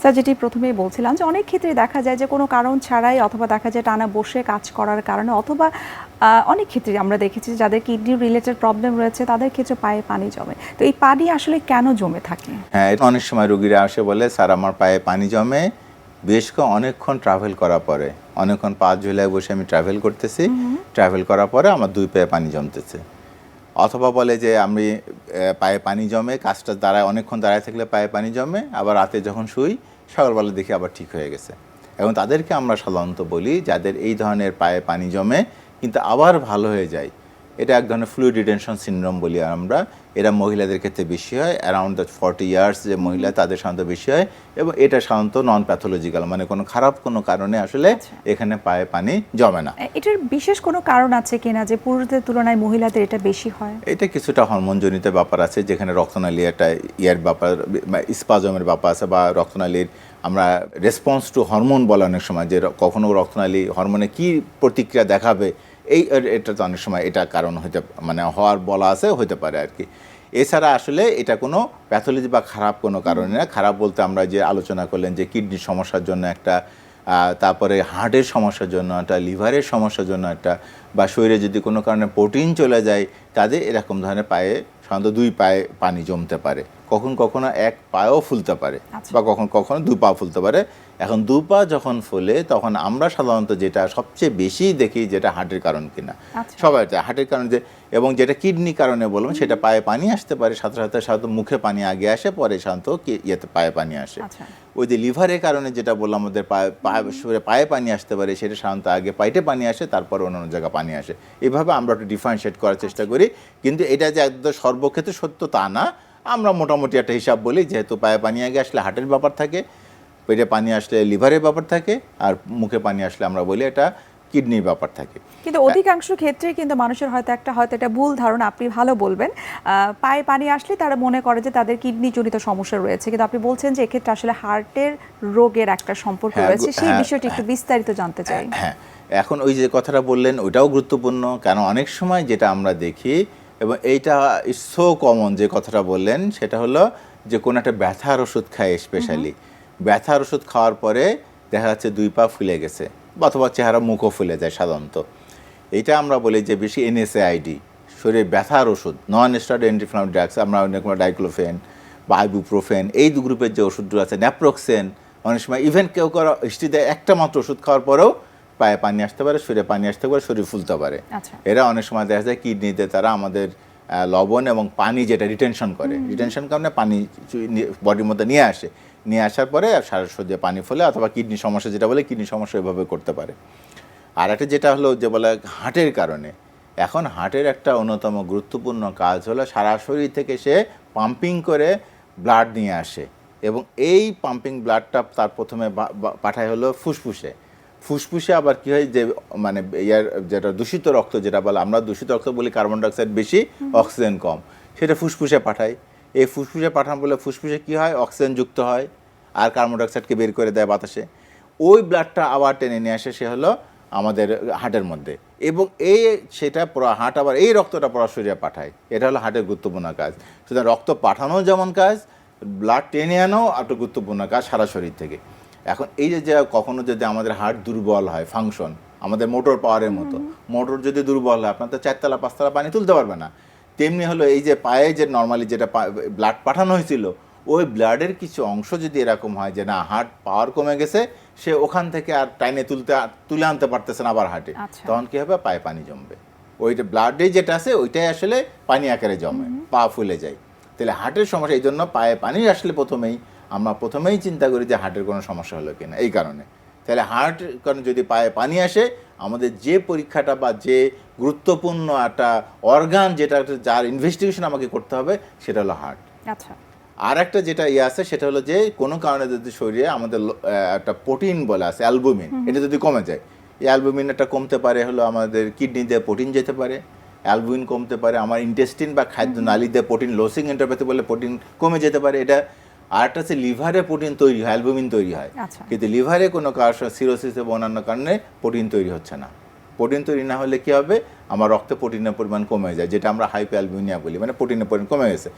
Sir, যেটি প্রথমেই বলছিলাম যে অনেক ক্ষেত্রে দেখা যায় যে কোনো কারণ ছাড়াই অথবা দেখা যায় টানা বসে কাজ করার কারণে অথবা অনেক ক্ষেত্রে আমরা দেখেছি যাদের কিডনি রিলেটেড প্রবলেম রয়েছে তাদের ক্ষেত্রে পায়ে পানি জমে। তো এই পানি আসলে কেন জমে থাকে? হ্যাঁ, এটা অনেক সময় রোগীরা আসে বলে, স্যার আমার পায়ে পানি জমে অনেকক্ষণ ট্রাভেল করার পরে, অনেকক্ষণ পা ঝুলায় বসে আমি ট্রাভেল করতেছি, ট্রাভেল করার পরে আমার দুই পায়ে পানি জমতেছে। অথবা বলে যে আমি পায়ে পানি জমে, কাজটা দাঁড়ায়, অনেকক্ষণ দাঁড়ায় থাকলে পায়ে পানি জমে, আবার রাতে যখন শুই সকালবেলা দেখি আবার ঠিক হয়ে গেছে। এবং তাদেরকে আমরা সাধারণত বলি যাদের এই ধরনের পায়ে পানি জমে কিন্তু আবার ভালো হয়ে যায়, এটা এক ধরনের ফ্লুইড রিটেনশন সিনড্রোম বলি আমরা। এরা মহিলাদের ক্ষেত্রে বেশি হয়, অ্যারাউন্ড 40 ইয়ার্স যে মহিলা তাদের সাধারণত বেশি হয়। এবং এটা সাধারণত নন প্যাথোলজিক্যাল, মানে কোনো খারাপ কোনো কারণে আসলে এখানে পায়ে পানি জমে না। এটার বিশেষ কোনো কারণ আছে কিনা যে পুরুষদের তুলনায় মহিলাদের এটা বেশি হয়? এটা কিছুটা হরমোনজনিত ব্যাপার আছে, যেখানে রক্তনালী একটা ইয়ার ব্যাপার, স্পাজমের ব্যাপার আছে, বা রক্তনালীর আমরা রেসপন্স টু হরমোন বলে অনেক সময়, যে কখনো রক্তনালী হরমোনে কি প্রতিক্রিয়া দেখাবে, এটা তো অনেক সময় এটা কারণ হতে মানে হওয়ার বলা আছে, হতে পারে আর কি। এছাড়া আসলে এটা কোনো প্যাথোলজি বা খারাপ কোনো কারণে না। খারাপ বলতে আমরা যে আলোচনা করলেন যে কিডনির সমস্যার জন্য একটা, তারপরে হার্টের সমস্যার জন্য একটা, লিভারের সমস্যার জন্য একটা, বা শরীরে যদি কোনো কারণে প্রোটিন চলে যায় তাদের এরকম ধরনের পায়ে সাধারণত দুই পায়ে পানি জমতে পারে। কখন কখনো এক পায়েও ফুলতে পারে, বা কখন কখনো দুই পা ফুলতে পারে। এখন দু পা যখন ফুলে তখন আমরা সাধারণত যেটা সবচেয়ে বেশি দেখি যেটা হার্টের কারণ কিনা, সবাই হার্টের কারণ যে, এবং যেটা কিডনি কারণে বললাম সেটা পায়ে পানি আসতে পারে, সাথে সাথে সাধারণত মুখে পানি আগে আসে, পরে সাধারণত ইয়েতে পায়ে পানি আসে। ওই যে লিভারের কারণে যেটা বললাম আমাদের পায়ে পানি আসতে পারে, সেটা সাধারণত আগে পাইটে পানি আসে, তারপর অন্যান্য জায়গায় পানি আসে। এইভাবে আমরা একটু ডিফারেন্সিয়েট করার চেষ্টা করি। কিন্তু এটা যে একদম সর্বক্ষেত্রে সত্য তা না, আমরা মোটামুটি একটা হিসাব বলি, যেহেতু পায়ে পানি আগে আসলে হার্টের ব্যাপার থাকে, পেটে পানি আসলে লিভারের ব্যাপার থাকে, আর মুখে পানি আসলে আমরা বলি এটা কিডনির ব্যাপার থাকে। কিন্তু অধিকাংশ ক্ষেত্রে কিন্তু মানুষের হয়তো এটা ভুল ধারণা, আপনি ভালো বলবেন, পায়ে পানি আসলে তারা মনে করে যে তাদের কিডনি জনিত সমস্যা রয়েছে, কিন্তু আপনি বলছেন যে এক্ষেত্রে আসলে হার্টের রোগের একটা সম্পর্ক রয়েছে। সেই বিষয়টি একটু বিস্তারিত জানতে চাই। হ্যাঁ, এখন ওই যে কথাটা বললেন ওইটাও গুরুত্বপূর্ণ, কারণ অনেক সময় যেটা আমরা দেখি, এবং এইটা ইটস সো কমন যে কথাটা বললেন, সেটা হলো যে কোনো একটা ব্যথার ওষুধ খায়, স্পেশালি ব্যথার ওষুধ খাওয়ার পরে দেখা যাচ্ছে দুই পা ফুলে গেছে, অথবা চেহারা মুখও ফুলে যায় সাধারণত। এইটা আমরা বলি যে বেশি NSAID, শরীরে ব্যথার ওষুধ, নন স্টেরয়েড অ্যান্টি ইনফ্ল্যামেটরি ড্রাগস, আমরা অনেক ডাইক্লোফেন বা আইবুপ্রোফেন, এই দু গ্রুপের যে ওষুধগুলো আছে, ন্যাপ্রোক্সেন, অনেক সময় ইভেন কেউ কারো হিস্ট্রি দেয় একটা মাত্র ওষুধ খাওয়ার পরেও পায়ে পানি আসতে পারে, শরীরে পানি আসতে পারে, শরীর ফুলতে পারে। এরা অনেক সময় দেখা যায় কিডনিতে তারা আমাদের লবণ এবং পানি যেটা রিটেনশন করে, রিটেনশন কারণে পানি বডির মধ্যে নিয়ে আসার পরে সারা শরীরে পানি ফলে, অথবা কিডনি সমস্যা যেটা বলে কিডনি সমস্যা এভাবে করতে পারে। আর একটা যেটা হলো যে বলে হার্টের কারণে, এখন হার্টের একটা অন্যতম গুরুত্বপূর্ণ কাজ হলো সারা শরীর থেকে সে পাম্পিং করে ব্লাড নিয়ে আসে, এবং এই পাম্পিং ব্লাডটা তার প্রথমে পাঠায় হলো ফুসফুসে। ফুসফুসে আবার কী হয় যে মানে ইয়ার যেটা দূষিত রক্ত, যেটা বলে আমরা দূষিত রক্ত বলি কার্বন ডাইঅক্সাইড বেশি, অক্সিজেন কম, সেটা ফুসফুসে পাঠায়। এই ফুসফুসে পাঠানো বলে ফুসফুসে কী হয়, অক্সিজেন যুক্ত হয়, আর কার্বন ডাইঅক্সাইডকে বের করে দেয় বাতাসে। ওই ব্লাডটা আবার টেনে নিয়ে আসে সে হলো আমাদের হার্টের মধ্যে, এবং সেটা পুরো হার্ট আবার এই রক্তটা পুরো শরীরে পাঠায়। এটা হলো হার্টের গুরুত্বপূর্ণ কাজ। সুতরাং রক্ত পাঠানো যেমন কাজ, ব্লাড টেনে আনাও একটা গুরুত্বপূর্ণ কাজ সারা শরীর থেকে। এখন এই যে কখনো যদি আমাদের হার্ট দুর্বল হয়, ফাংশন আমাদের মোটর পাওয়ারের মতো, মোটর যদি দুর্বল হয় আপনার তো 4তলা 5তলা পানি তুলতে পারবে না। তেমনি হলো এই যে পায়ে যে নর্মালি যেটা ব্লাড পাঠানো হয়েছিল, ওই ব্লাডের কিছু অংশ যদি এরকম হয় যে না হার্ট পাওয়ার কমে গেছে, সে ওখান থেকে আর টাইনে তুলে আনতে পারতেছে না আবার হার্টে, তখন কী হবে, পায়ে পানি জমবে। ওইটা ব্লাডে যেটা আছে ওইটাই আসলে পানি আকারে জমে, পা ফুলে যায়। তাহলে হার্টের সমস্যা, এই জন্য পায়ে পানি আসলে আমরা প্রথমেই চিন্তা করি যে হার্টের কোনো সমস্যা হলো কিনা, এই কারণে। তাহলে হার্ট কারণ যদি পায়ে পানি আসে, আমাদের যে পরীক্ষাটা বা যে গুরুত্বপূর্ণ একটা অর্গান যেটা যার ইনভেস্টিগেশন আমাকে করতে হবে, সেটা হলো হার্ট। আর একটা যেটা আছে সেটা হলো যে কোনো কারণে যদি শরীরে আমাদের একটা প্রোটিন বলে আছে অ্যালবুমিন, এটা যদি কমে যায়, এই অ্যালবুমিন একটা কমতে পারে হলো আমাদের কিডনিতে প্রোটিন যেতে পারে, অ্যালবুমিন কমতে পারে আমার ইন্টেস্টিন বা খাদ্য নালীতে প্রোটিন লসিং এন্টারপ্যাথি বলে প্রোটিন কমে যেতে পারে। এটা আর একটা হচ্ছে লিভারে প্রোটিন তৈরি হয়, অ্যালবুমিন তৈরি হয়, কিন্তু লিভারে কোনো কারণ সিরোসিস বা অন্যান্য কারণে প্রোটিন তৈরি হচ্ছে না। প্রোটিন তৈরি না হলে কী হবে, আমার রক্তে প্রোটিনের পরিমাণ কমে যায়, যেটা আমরা হাইপোঅ্যালবুমিনিয়া বলি, মানে প্রোটিনের পরিমাণ কমে গেছে।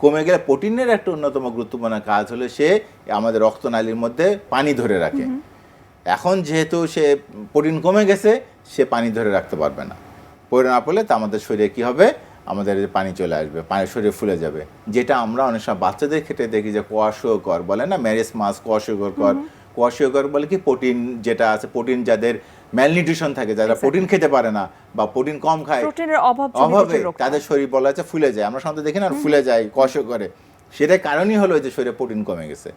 কমে গেলে প্রোটিনের একটা অন্যতম গুরুত্বপূর্ণ কাজ হলো সে আমাদের রক্তনালীর মধ্যে পানি ধরে রাখে। এখন যেহেতু সে প্রোটিন কমে গেছে, সে পানি ধরে রাখতে পারবে না। পরে না পড়লে তা আমাদের শরীরে কি হবে, আমাদের পানি চলে আসবে, পানি শরীরে ফুলে যাবে, যেটা আমরা অনেক সময় বাচ্চাদের ক্ষেত্রে দেখি যে কোয়াশিওকর বলে না, ম্যারেজ মাস কোয়াশিওকর বলে কি প্রোটিন যেটা আছে, প্রোটিন যাদের ম্যালনিউট্রিশন থাকে, যারা প্রোটিন খেতে পারে না বা প্রোটিন কম খায়, প্রোটিনের অভাবে তাদের শরীর বলা আছে ফুলে যায়। আমরা সাধারণত দেখি না ফুলে যায় কোয়াশিওকরে, সেটার কারণই হলো যে শরীরে প্রোটিন কমে গেছে।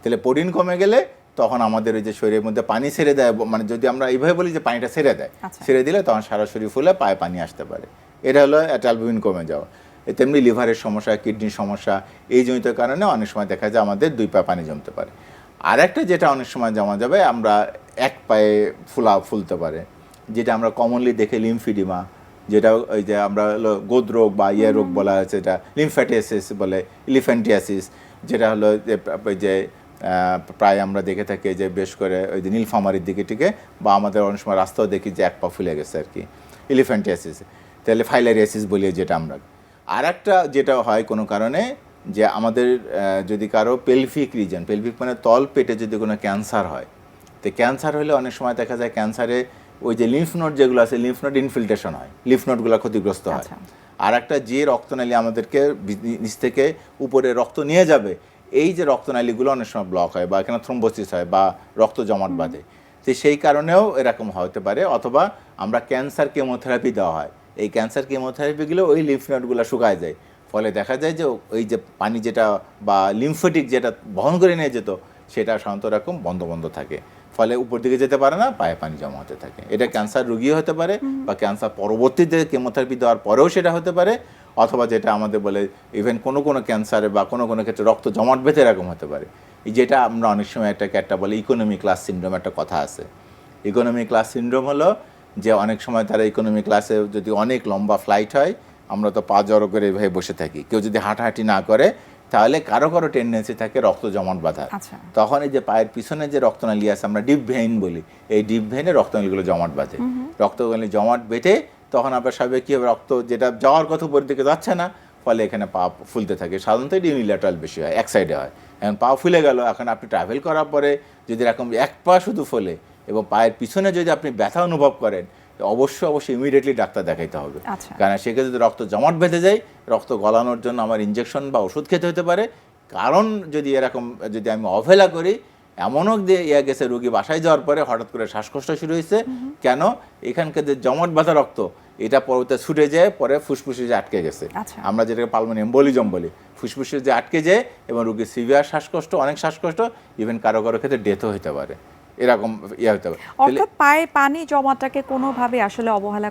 তাহলে প্রোটিন কমে গেলে তখন আমাদের ওই যে শরীরের মধ্যে পানি ছেড়ে দেয়, মানে যদি আমরা এইভাবে বলি যে পানিটা ছেড়ে দেয়, ছেড়ে দিলে তখন সারা শরীর ফুলে পায়ে পানি আসতে পারে। এটা হলো অ্যালবুমিন কমে যাওয়া। তেমনি লিভারের সমস্যা, কিডনির সমস্যা, এই জনিত কারণে অনেক সময় দেখা যায় আমাদের 2 পায়ে পানি জমতে পারে। আর একটা যেটা অনেক সময় জমা যাবে, আমরা 1 পায়ে ফুলতে পারে, যেটা আমরা কমনলি দেখে লিমফিডিমা, যেটা ওই যে আমরা হলো গোদরোগ বা রোগ বলা হয়েছে, এটা লিমফ্যাটিয়াসিস বলে, ইলিফ্যান্টিয়াসিস, যেটা হলো ওই যে প্রায় আমরা দেখে থাকি যে বেশ করে ওই যে নীলফামারীর দিকে টিকে, বা আমাদের অনেক সময় রাস্তাও দেখি যে 1 পা ফুলে গেছে আর কি, ইলিফ্যান্টিয়াসিস। তাহলে ফাইলারিয়াসিস বলি যেটা আমরা। আর একটা যেটা হয় কোনো কারণে, যে আমাদের যদি কারো পেলভিক রিজন, পেলভিক মানে তল পেটে যদি কোনো ক্যান্সার হয়, তো ক্যান্সার হলে অনেক সময় দেখা যায় ক্যান্সারে ওই যে লিম্ফ নোড যেগুলো আছে, লিম্ফ নোড ইনফিল্ট্রেশন হয়, লিম্ফ নোডগুলো ক্ষতিগ্রস্ত হয়। আর একটা যে রক্তনালী আমাদেরকে নিচ থেকে উপরে রক্ত নিয়ে যাবে, এই যে রক্তনালীগুলো অনেক সময় ব্লক হয় বা এখানে থ্রোম্বোসিস হয় বা রক্ত জমাট বাঁধে, তো সেই কারণেও এরকম হতে পারে। অথবা আমরা ক্যান্সার কেমোথেরাপি দেওয়া হয়, এই ক্যান্সার কেমোথেরাপিগুলো ওই লিম্ফ নোডগুলো শুকায় যায়, ফলে দেখা যায় যে ওই যে পানি যেটা বা লিম্ফোটিক যেটা বহন করে নিয়ে যেত, সেটা সাধারণত এরকম বন্ধ থাকে, ফলে উপর দিকে যেতে পারে না, পায়ে পানি জমা হতে থাকে। এটা ক্যান্সার রোগী হতে পারে, বা ক্যান্সার পরবর্তীতে কেমোথেরাপি দেওয়ার পরেও সেটা হতে পারে, অথবা যেটা আমাদের বলে ইভেন কোনো ক্যান্সারে বা কোনো ক্ষেত্রে রক্ত জমাট বেঁধে এরকম হতে পারে। যেটা আমরা অনেক সময় একটা বলে ইকোনমি ক্লাস সিনড্রোম, একটা কথা আছে। ইকোনমি ক্লাস সিনড্রোম হলো যে অনেক সময় তারা ইকোনমি ক্লাসে যদি অনেক লম্বা ফ্লাইট হয়, আমরা তো পা জড়ো করে এভাবে বসে থাকি, কেউ যদি হাঁটাহাঁটি না করে, তাহলে কারো টেন্ডেন্সি থাকে রক্ত জমাট বাঁধার। তখন এই যে পায়ের পিছনে যে রক্তনালী আছে, আমরা ডিপ ভেইন বলি, এই ডিপ ভেইনে রক্তনালীগুলো জমাট বাঁধে, রক্তনালী জমাট বেঁধে তখন আপনার স্বাভাবিক কী হবে, রক্ত যেটা যাওয়ার কথা উপরের দিকে যাচ্ছে না, ফলে এখানে পা ফুলতে থাকে। সাধারণত এটা ইউনিল্যাটারাল বেশি হয়, এক সাইডে হয়। এখন পা ফুলে গেল, এখন আপনি ট্রাভেল করার পরে যদি এরকম 1 পা শুধু ফোলে এবং পায়ের পিছনে যদি আপনি ব্যথা অনুভব করেন, অবশ্যই ইমিডিয়েটলি ডাক্তার দেখাইতে হবে। কারণ সেক্ষেত্রে যদি রক্ত জমাট বেঁধে যায়, রক্ত গলানোর জন্য আমার ইনজেকশন বা ওষুধ খেতে হতে পারে। কারণ যদি আমি অবহেলা করি, এমনও গেছে রোগী বাসায় যাওয়ার পরে হঠাৎ করে শ্বাসকষ্ট শুরু হয়েছে, কেন, এখানকার যে জমাট বাঁধা রক্ত, এটা পরবর্তীতে ছুটে যায়, পরে ফুসফুসে যে আটকে গেছে, আমরা যেটাকে পালমোনারি এম্বোলিজম বলি, ফুসফুসে যে আটকে যায় এবং রোগীর সিভিয়ার শ্বাসকষ্ট, অনেক শ্বাসকষ্ট, ইভেন কারো ক্ষেত্রে ডেথও হতে পারে, এরকম হতে পারে। অর্থাৎ পায়ে পানি জমাটাকে কোনোভাবে আসলে অবহেলা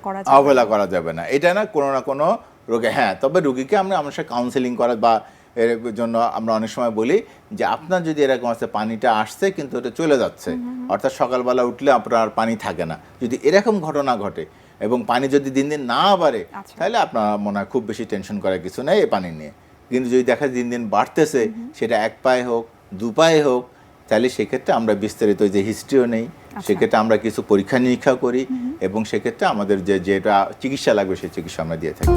করা যাবে না। এটা না কোনো রোগে, হ্যাঁ, তবে রোগীকে আমরা সাথে কাউন্সেলিং করা বা এর জন্য আমরা অনেক সময় বলি যে আপনার যদি এরকম আছে, পানিটা আসছে কিন্তু এটা চলে যাচ্ছে, অর্থাৎ সকালবেলা উঠলে আপনার পানি থাকে না, যদি এরকম ঘটনা ঘটে এবং পানি যদি দিন দিন না বাড়ে, তাহলে আপনার মনে হয় খুব বেশি টেনশন করার কিছু নেই এই পানি নিয়ে। কিন্তু যদি দেখা দিন দিন বাড়তেছে, সেটা 1 পায়ে হোক 2 পায়ে হোক, তাহলে সেক্ষেত্রে আমরা বিস্তারিত যে হিস্ট্রিও নেই, সেক্ষেত্রে আমরা কিছু পরীক্ষা নিরীক্ষা করি এবং সেক্ষেত্রে আমাদের যেটা চিকিৎসা লাগবে সেই চিকিৎসা আমরা দিয়ে থাকি।